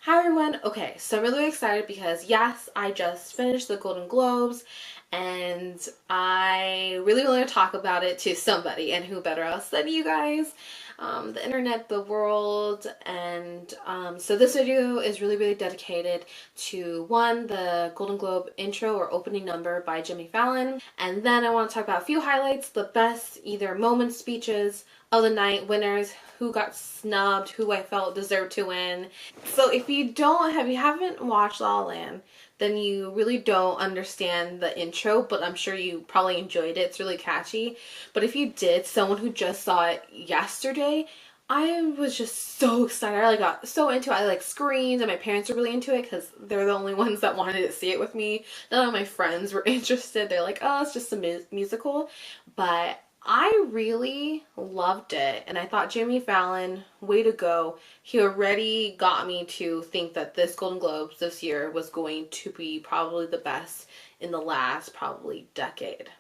Hi everyone. Okay, so I'm really excited because yes, I just finished the Golden Globes and I really want to talk about it to somebody, and who better else than you guys, the internet, the world. And so this video is really dedicated to one, the Golden Globe intro or opening number by Jimmy Fallon, and then I want to talk about a few highlights, the best either moment speeches of the night, winners, who got snubbed, who I felt deserved to win. So if you haven't watched La La Land, then you really don't understand the intro, but I'm sure you probably enjoyed it. It's really catchy. But if you did, someone who just saw it yesterday, I was just so excited. I got so into it. I screamed, and my parents were really into it because they're the only ones that wanted to see it with me. None of my friends were interested. They're like, oh, it's just a musical. But I really loved it, and I thought Jimmy Fallon, way to go. He already got me to think that this Golden Globes this year was going to be probably the best in the last probably decade.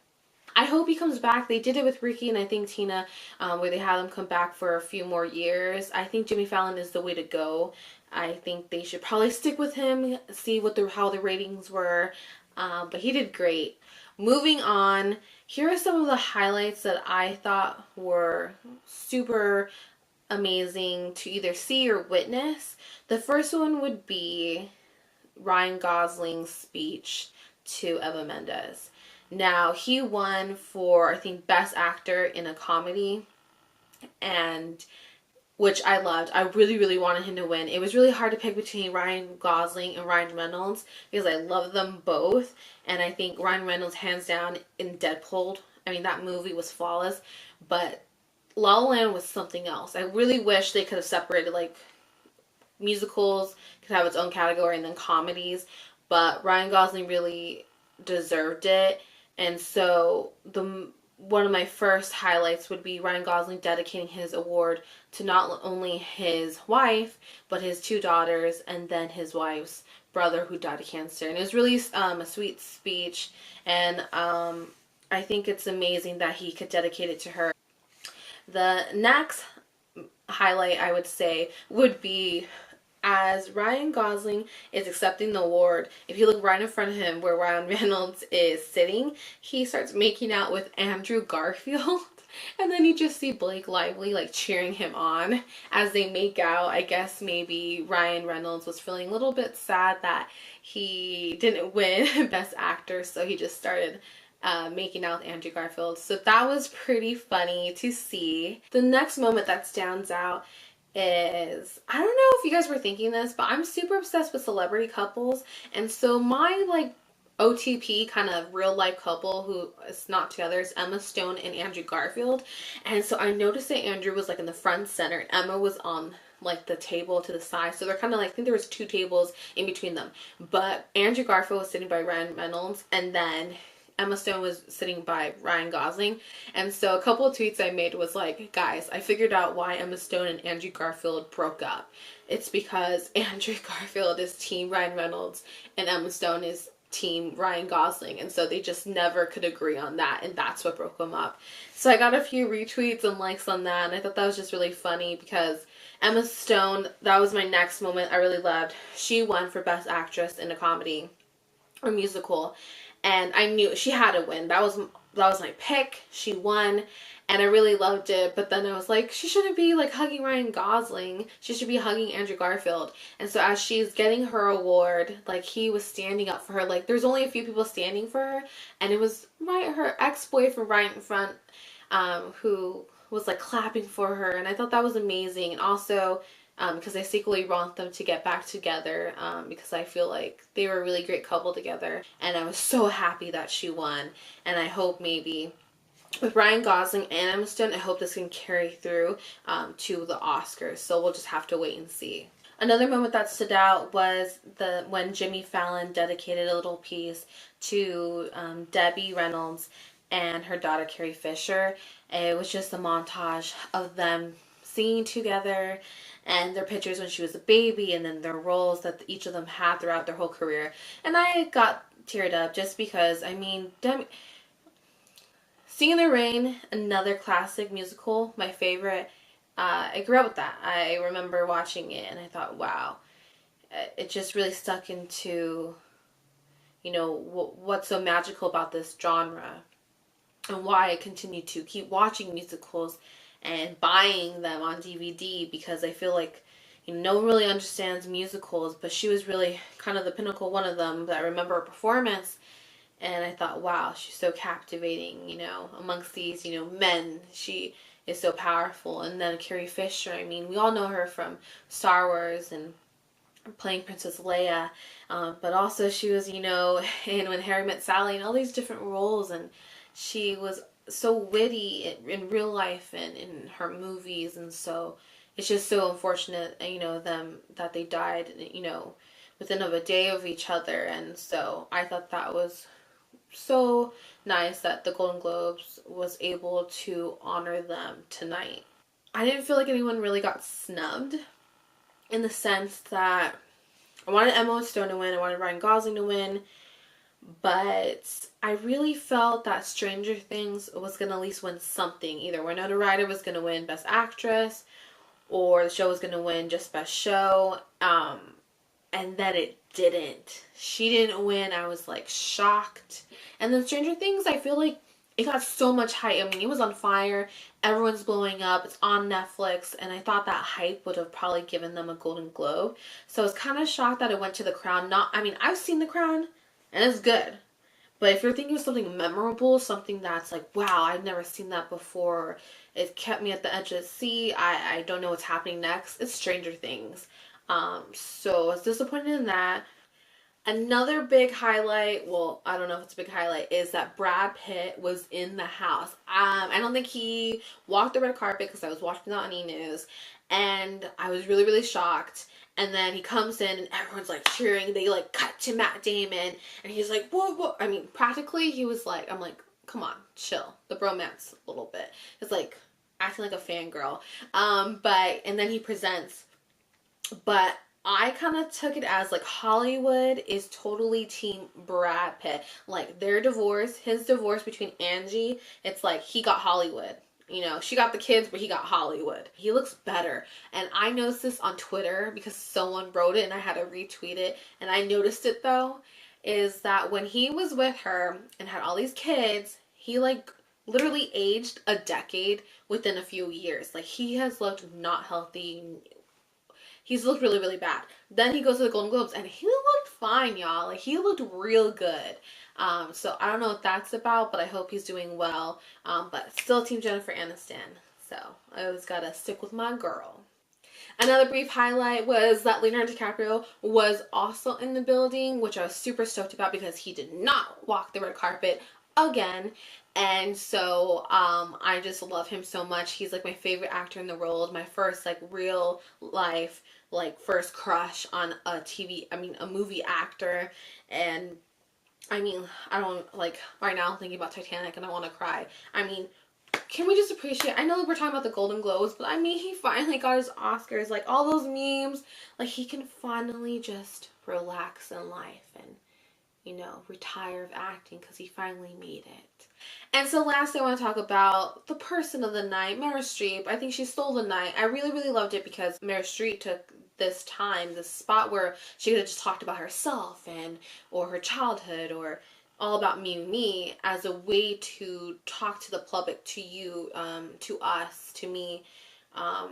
I hope he comes back. They did it with Ricky and I think Tina, where they had them come back for a few more years. I think Jimmy Fallon is the way to go. I think they should probably stick with him, see how the ratings were. But he did great. Moving on, here are some of the highlights that I thought were super amazing to either see or witness. The first one would be Ryan Gosling's speech to Eva Mendes. Now, he won for, I think, Best Actor in a Comedy, and which I loved. I really wanted him to win. It was really hard to pick between Ryan Gosling and Ryan Reynolds because I love them both, and I think Ryan Reynolds, hands down, in Deadpool, I mean, that movie was flawless, but La La Land was something else. I really wish they could have separated, musicals could have its own category and then comedies, but Ryan Gosling really deserved it. And so one of my first highlights would be Ryan Gosling dedicating his award to not only his wife but his two daughters and then his wife's brother who died of cancer. And it was really a sweet speech, and I think it's amazing that he could dedicate it to her. The next highlight I would say would be as Ryan Gosling is accepting the award. If you look right in front of him where Ryan Reynolds is sitting, he starts making out with Andrew Garfield. And then you just see Blake Lively cheering him on as they make out. I guess maybe Ryan Reynolds was feeling a little bit sad that he didn't win Best Actor, so he just started making out with Andrew Garfield. So that was pretty funny to see. The next moment that stands out is, I don't know if you guys were thinking this, but I'm super obsessed with celebrity couples, and so my OTP kind of real life couple who is not together is Emma Stone and Andrew Garfield. And so I noticed that Andrew was in the front center and Emma was on the table to the side, so they're kind of I think there was two tables in between them, but Andrew Garfield was sitting by Ryan Reynolds and then Emma Stone was sitting by Ryan Gosling. And so a couple of tweets I made was guys, I figured out why Emma Stone and Andrew Garfield broke up. It's because Andrew Garfield is team Ryan Reynolds and Emma Stone is team Ryan Gosling, and so they just never could agree on that, and that's what broke them up. So I got a few retweets and likes on that, and I thought that was just really funny because Emma Stone, that was my next moment I really loved. She won for Best Actress in a Comedy or Musical, and I knew she had to win. That was my pick. She won, and I really loved it. But then I was like, she shouldn't be hugging Ryan Gosling. She should be hugging Andrew Garfield. And so as she's getting her award, he was standing up for her. There's only a few people standing for her, and it was her ex-boyfriend right in front, who was clapping for her, and I thought that was amazing. And also, because I secretly want them to get back together, because I feel like they were a really great couple together, and I was so happy that she won. And I hope maybe with Ryan Gosling and Emma Stone, I hope this can carry through to the Oscars. So we'll just have to wait and see. Another moment that stood out was when Jimmy Fallon dedicated a little piece to Debbie Reynolds and her daughter Carrie Fisher. It was just a montage of them singing together and their pictures when she was a baby, and then their roles that each of them had throughout their whole career. And I got teared up just because, Singing in the Rain, another classic musical, my favorite. I grew up with that. I remember watching it and I thought, wow. it just really stuck into, you know, what's so magical about this genre, and why I continue to keep watching musicals and buying them on DVD, because I feel like, you know, no one really understands musicals, but she was really kind of the pinnacle one of them. But I remember her performance, and I thought, wow, she's so captivating, you know, amongst these, you know, men. She is so powerful. And then Carrie Fisher, I mean, we all know her from Star Wars and playing Princess Leia, but also she was, you know, in When Harry Met Sally and all these different roles, and she was so witty in real life and in her movies, and so it's just so unfortunate, you know, them that they died, you know, within of a day of each other, and so I thought that was so nice that the Golden Globes was able to honor them tonight. I didn't feel like anyone really got snubbed, in the sense that I wanted Emma Stone to win, I wanted Ryan Gosling to win, but I really felt that Stranger Things was going to at least win something. Either Winona Ryder was going to win Best Actress, or the show was going to win just Best Show, and then it didn't. She didn't win. I was like shocked. And then Stranger Things, I feel like it got so much hype. I mean, it was on fire. Everyone's blowing up. It's on Netflix. And I thought that hype would have probably given them a Golden Globe. So I was kind of shocked that it went to The Crown. I mean, I've seen The Crown, and it's good. But if you're thinking of something memorable, something that's like, wow, I've never seen that before, it kept me at the edge of the seat, I don't know what's happening next, it's Stranger Things. So I was disappointed in that. Another big highlight, well, I don't know if it's a big highlight, is that Brad Pitt was in the house. I don't think he walked the red carpet because I was watching that on E! News, and I was really, really shocked. And then he comes in and everyone's like cheering. They like cut to Matt Damon, and he's like, whoa, whoa. I mean, practically, he was like, I'm like, come on, chill. The bromance a little bit. It's like acting like a fangirl. And then he presents. But I kind of took it as like Hollywood is totally team Brad Pitt. Like their divorce, his divorce between Angie, it's like he got Hollywood. You know, she got the kids, but he got Hollywood. He looks better. And I noticed this on Twitter because someone wrote it and I had to retweet it. And I noticed it though, is that when he was with her and had all these kids, he like literally aged a decade within a few years. Like he has looked not healthy. He's looked really, really bad. Then he goes to the Golden Globes and he looked fine, y'all. Like he looked real good. So I don't know what that's about, but I hope he's doing well. But still Team Jennifer Aniston. So I always gotta stick with my girl. Another brief highlight was that Leonardo DiCaprio was also in the building, which I was super stoked about because he did not walk the red carpet again. And so I just love him so much. He's like my favorite actor in the world. My first like real life like first crush on a movie actor. And I mean, I don't like right now I'm thinking about Titanic and I want to cry. I mean, can we just appreciate, I know we're talking about the Golden Globes, but I mean, he finally got his Oscars, like all those memes, like he can finally just relax in life and, you know, retire of acting because he finally made it. And so last I want to talk about the person of the night, Meryl Streep. I think she stole the night. I really, really loved it because Meryl Streep took this spot where she could have just talked about herself and or her childhood or all about me as a way to talk to the public, to you, to us, to me, um,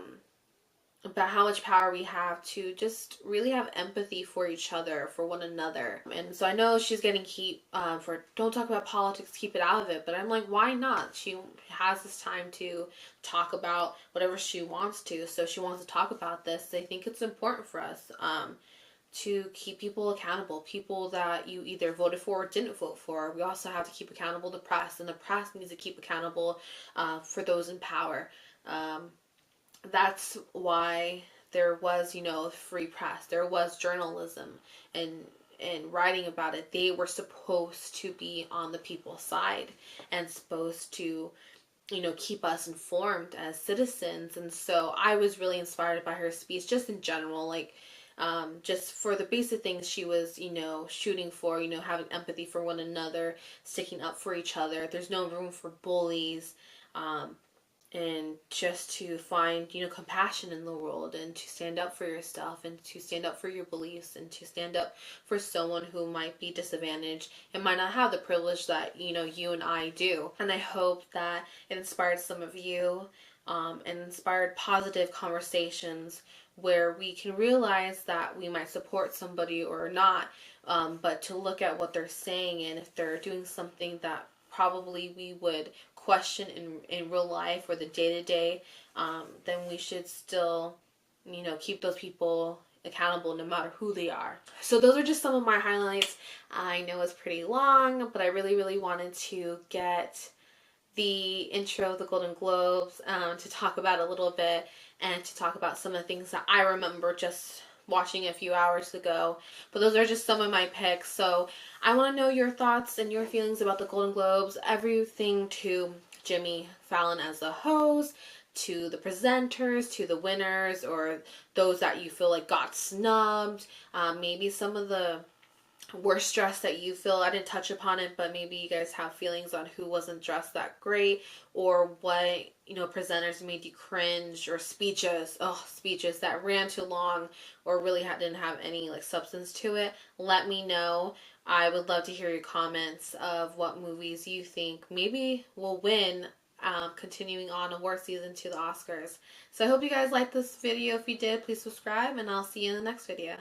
about how much power we have to just really have empathy for each other, for one another. And so I know she's getting heat for don't talk about politics, keep it out of it. But I'm like, why not? She has this time to talk about whatever she wants to. So she wants to talk about this. I think it's important for us to keep people accountable. People that you either voted for or didn't vote for. We also have to keep accountable the press. And the press needs to keep accountable for those in power. That's why there was, you know, free press. There was journalism and writing about it. They were supposed to be on the people's side and supposed to, you know, keep us informed as citizens. And so I was really inspired by her speech, just in general, like just for the basic things she was, you know, shooting for, you know, having empathy for one another, sticking up for each other. There's no room for bullies. and just to find, compassion in the world, and to stand up for yourself, and to stand up for your beliefs, and to stand up for someone who might be disadvantaged and might not have the privilege that, you and I do. And I hope that it inspired some of you, and inspired positive conversations where we can realize that we might support somebody or not, but to look at what they're saying, and if they're doing something that probably we would question in real life or the day-to-day, then we should still, keep those people accountable no matter who they are. So those are just some of my highlights. I know it's pretty long, but I really, really wanted to get the intro of the Golden Globes, to talk about a little bit, and to talk about some of the things that I remember just watching a few hours ago. But those are just some of my picks. So I want to know your thoughts and your feelings about the Golden Globes, everything to Jimmy Fallon as the host, to the presenters, to the winners, or those that you feel like got snubbed, maybe some of the worst dress that you feel. I didn't touch upon it, but maybe you guys have feelings on who wasn't dressed that great, or what, presenters made you cringe, or speeches that ran too long, or really didn't have any like substance to it. Let me know. I would love to hear your comments of what movies you think maybe will win, continuing on award season to the Oscars. So I hope you guys liked this video. If you did, please subscribe, and I'll see you in the next video.